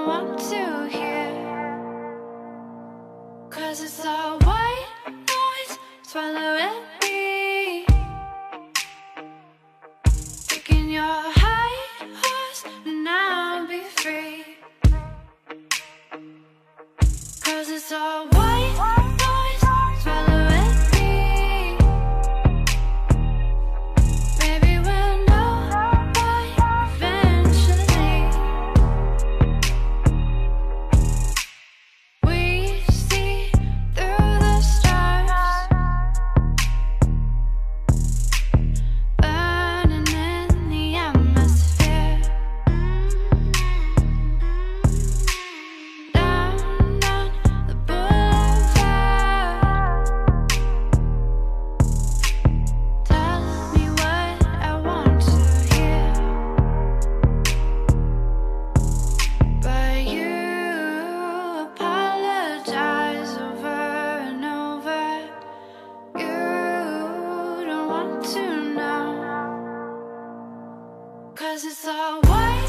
want to hear, 'cause it's all white noise, swallowing me, picking your high horse and I'll be free, 'cause it's all white noise, swallowing me. Maybe we'll know why eventually. We see through the stars, burning in the atmosphere. Down on the boulevard, tell me what I want to hear, but you apologize over and over. You don't want to know, 'cause it's all white